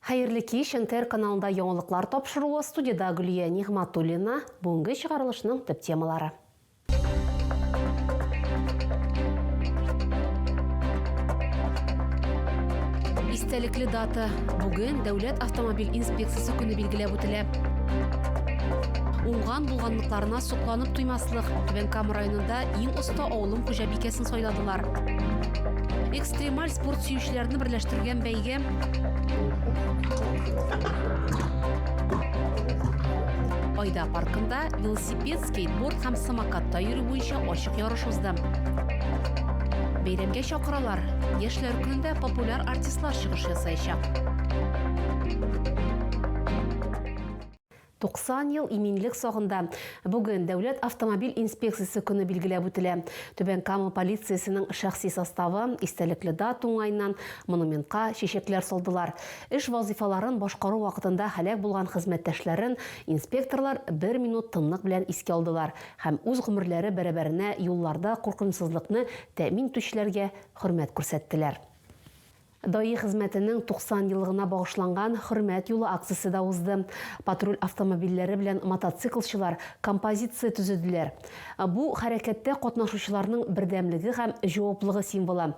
Хайырлы кеш, НТР каналында яңалыклар тапшыруы, студияда Гүлия Нигматуллина, бүгінгі шығарылышының төп темалары. Истәлекле дата. Бүгін Дәүләт автомобиль инспекциясы көне билгеләп үтелә. Уңган булганлыкларына сокланып туймаслык. Түбән Кама районында иң оста авылым хуҗабикәсен сайладылар. Экстремаль спорт сөючеләрне берләштергән бәйге Айда паркында велосипед, скейтборд һәм самокатта йөрү буенча ачык ярыш узды. Бәйрәмгә чакыралар. Яшьләр көнендә популяр артистлар чыгыш ясаячак. 90 ел иминлек сагында бүген Дәүләт автомобиль инспекциясы көне билгеләп үтелә. Түбән Кама полициясының шәхси составы истәлекле дата уңайыннан монументка чәчәкләр салдылар. Эш вазифаларын башкару вакытында һәлак булган хезмәттәшләрен инспекторлар 1 минут тынлык белән искә алдылар һәм үз гомерләре бәрабәренә юлларда куркынычсызлыкны тәэмин итүчеләргә хөрмәт күрсәттеләр. ДАИ хезмәтенең 90 еллыгына багышланган хөрмәт юлы акциясе да узды. Патруль автомобильләре белән мотоциклчылар композиция төзеделәр. Бу хәрәкәттә катнашучыларның бердәмлеге һәм җаваплылыгы символы.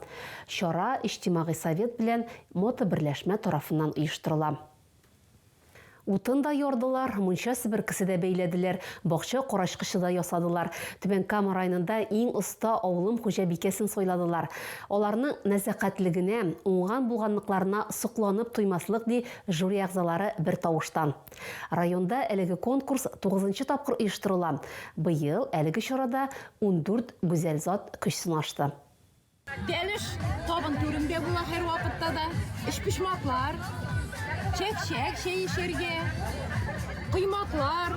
Чара иҗтимагый совет белән мотоберләшмә тарафыннан оештырыла. Утын да ярдылар, мунча себеркесе дә бәйләделәр, бакча карашкычы да ясадылар. Түбән Кама районында иң оста авылым хуҗабикәсен сайладылар. Аларның нәзакәтлегенә, уңган булганлыкларына сокланып туймаслык ди жюри әгъзалары бер тавыштан. Районда әлеге конкурс 9-нчы тапкыр оештырыла. Быел әлеге чарада 14 гүзәл зат көч сынашты. Бәлеш табын түрендә була һәр вакытта да. Эшпишмаклар, чәк-чәк шәешергә, кыймаклар,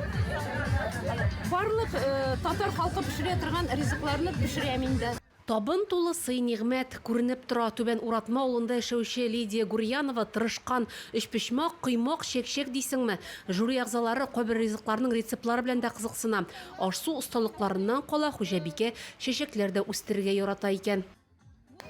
барлык татар халкы пешерә торган ризыкларны пешерәм инде. Табын тулы сый нигъмәт күренеп тора. Түбән Уратма авылында яшәүче Лидия Гурьянова тырышкан эшпишмак, кыймак, чәк-чәк дисеңме? Жюри әгъзалары кайбер ризыкларның рецептлары белән дә кызыксына. Аш-су осталыкларыннан кала хуҗабикә чәчәкләр дә үстерергә ярата икән.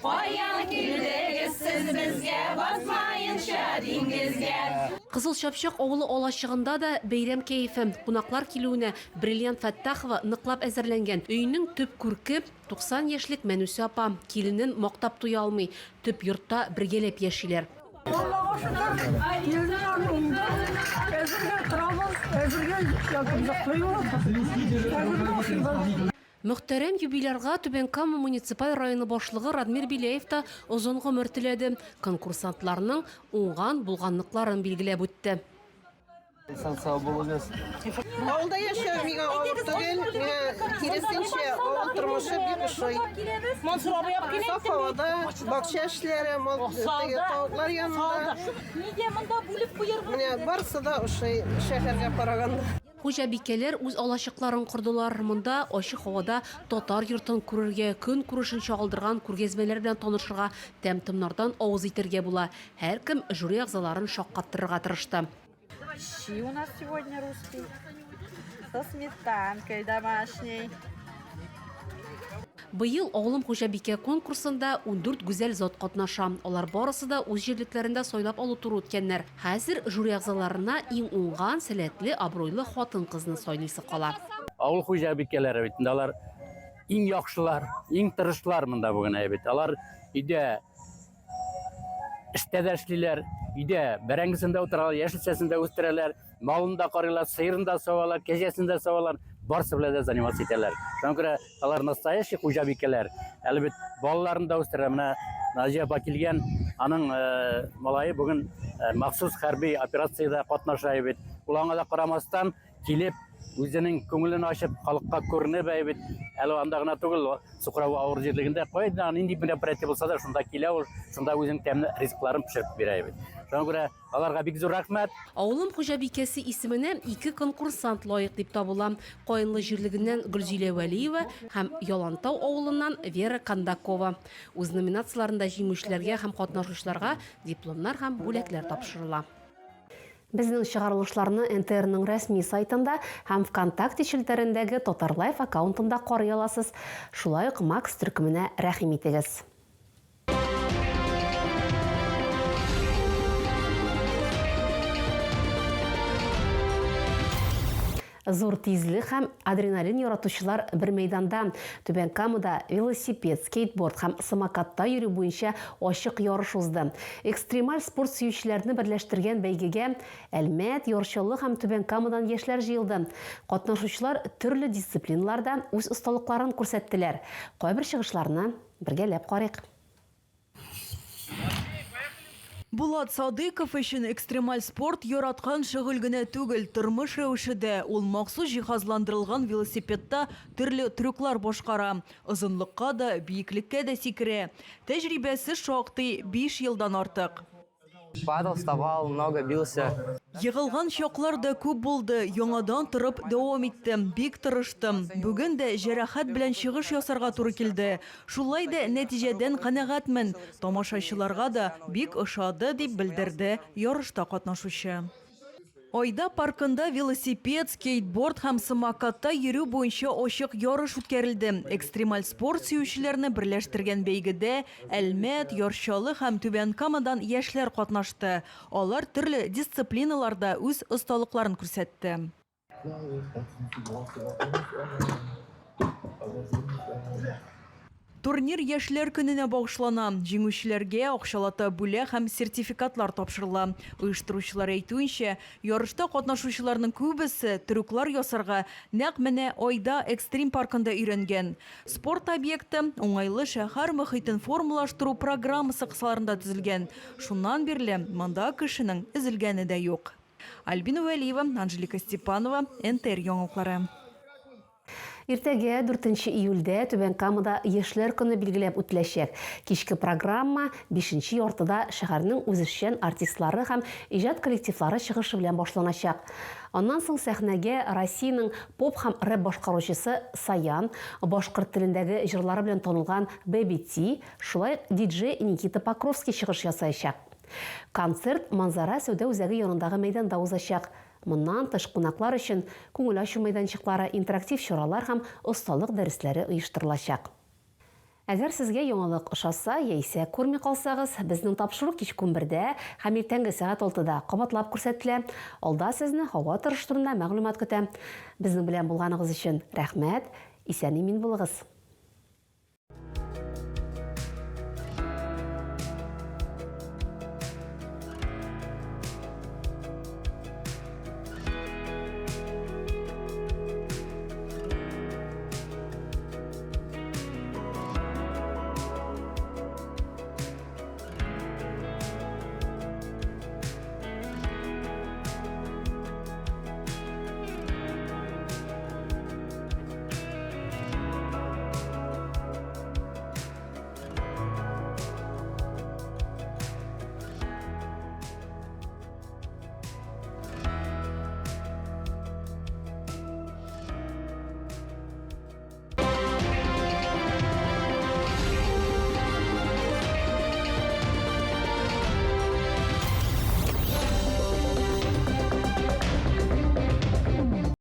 Каян килдегез сез безгә, батмаенча диңгезгә. Кызыл Чапчак авылы алачыгында да бәйрәм кәефе. Кунаклар килүенә Бриллиант Фәттахова ныклап әзерләнгән. Өйнең төп күрке 90 яшьлек Мәнүсә апа киленен мактап туя алмый. Төп йортта бергәләп яшиләр. Мөхтәрәм юбилярга Түбән Кама муниципаль районы башлыгы Радмир Биләев та озын гомер теләде. Конкурсантларның уңган булганлыкларын билгеләп үтте. Сау булыгыз. Авылда яшәү миңа авыр түгел, киресенчә авыл тормышы бик ошый. Саф һавада бакча эшләре, тавыклар янында. Менә барысы да ошый шәһәргә караганда. Хуҗабикәләр үз алачыкларын кордылар. Монда ачык һавада татар йортын күрергә, көн күрешен чагылдырган күргәзмәләр белән танышырга, тәм-томнардан авыз итәргә була. Һәркем жюри әгъзаларын шаккаттырырга тырышты. Щи у нас сегодня русский, со сметанкой домашней. Быел авылым хуҗабикә конкурсында 14 гүзәл зат катнаша. Алар барысы да үз җирлекләрендә сайлап алу туры үткәннәр. Хәзер жюри әгъзаларына иң уңган, сәләтле, абруйлы хатын-кызны сайлыйсы кала. Авыл хуҗабикәләре бит, алар иң яхшылар, иң тырышлар монда бүген бит. Алар өйдә эштә дә эшлиләр, өйдә бәрәңгесендә утыралар, яшелчәсендә үстерәләр, малын да карыйлар, сыерын да савалар, кәҗәсен дә савалар. Барсы белән дә заниматься итәләр. Шуңа күрә алар настоящий хуҗабикәләр. Әле бит балаларын да үстерә. Менә Наҗия апа килгән, аның малае бүген махсус хәрби операциядә катнаша бит. Ул аңа да карамастан килеп үзенең күңелен ачып халыкка күренеп әйбит, әле анда гына түгел, Сухрау авыр җирлегендә кайда нинди мероприятие булса да шунда килә ул, шунда үзенең тәмле ризыкларын пешереп бирә әйбит. Шуңа күрә аларга бик зур рәхмәт. Авылым хуҗабикәсе исеменә 2 конкурсант лаек дип табыла. Каенлы җирлегеннән Гөлзилә Вәлиева һәм Ялантау авылыннан Вера Кандакова. Үз номинацияларында җиңүчеләргә һәм катнашучыларга дипломнар һәм бүләкләр тапшырыла. Безнең чыгарылышларны НТРның рәсми сайтында һәм ВКонтакте челтәрендәге Татарлайф аккаунтында карый аласыз. Шулай ук Макс төркеменә рәхим итегез. Зур тизлек һәм адреналин яратучылар бер мәйданда. Түбән Камада велосипед, скейтборд һәм самокатта йөрү буенча ачык ярыш узды. Экстремаль спорт сөючеләрне берләштергән бәйгегә Әлмәт, Ярчаллы һәм Түбән Камадан яшьләр җыелды. Катнашучылар төрле дисциплиналарда үз осталыкларын күрсәттеләр. Кайбер чыгышларны бергәләп карыйк. Булат Садыков өчен экстремаль спорт яраткан шөгыль генә түгел, тормыш рәвешендә ул махсус җиһазландырылган велосипедта төрле трюклар башкара. Озынлыкка да, биеклеккә дә сикерә. Тәҗрибәсе шактый 5 елдан артык. Падал, вставал, много бился. Йыгылган чаклар да күп булды. Яңадан торып дәвам иттем, бик тырыштым. Бүген дә җәрәхәт белән чыгыш ясарга туры килде. Шулай да нәтиҗәдән канәгатьмен. Тамашачыларга да бик ошады дип белдерде ярышта катнашучы. Айда паркында велосипед, скейтборд һәм самокатта йөрү буенча ачык ярыш үткәрелде. Экстремаль спорт сөючеләрне берләштергән бәйгедә Әлмәт, Ярчаллы һәм Түбән Камадан яшьләр катнашты. Алар төрле дисциплиналарда үз осталыкларын күрсәтте. Турнир яшьләр көненә багышлана. Җиңүчеләргә акчалата бүләк һәм сертификатлар тапшырыла. Оештыручылар әйтүенчә, ярышта катнашучыларның күбесе трюклар ясарга нәкъ менә Айда экстрим паркында өйрәнгән. Спорт объекты уңайлы шәһәр мөхитен формалаштыру программасы кысаларында төзелгән. Шуннан бирле монда кешенең изелгәне дә юк. Альбина Вәлиева, Анжелика Степанова, НТР яңалыклары. Иртәгә 4 июльдә Түбән Камада яшьләр көне билгеләп үтеләчәк. Кичке программа 5 яртыда шәһәрнең үзешчән артистлары һәм иҗат коллективлары чыгышы белән башланачак. Аннан соң сәхнәгә Россиянең поп һәм рэп башкаручысы Саян, башкорт телендәге җырлары белән танылган Baby T, шулай диджей Никита Покровский чыгыш ясаячак. Концерт Манзара сәүдә үзәге янындагы мәйданда узачак. Моннан тыш кунаклар өчен күңел ачу мәйданчыклары, интерактив чаралар һәм осталык дәресләре оештырылачак. Әгәр сезгә яңалык ошаса, яисә күрми калсагыз, безнең тапшыру кич 11дә һәм иртәнге сәгать 6да кабатлап күрсәтелә. Алда сезне һава торышы турында мәгълүмат көтә. Безнең белән булганыгыз өчен рәхмәт. Исән-имин булыгыз.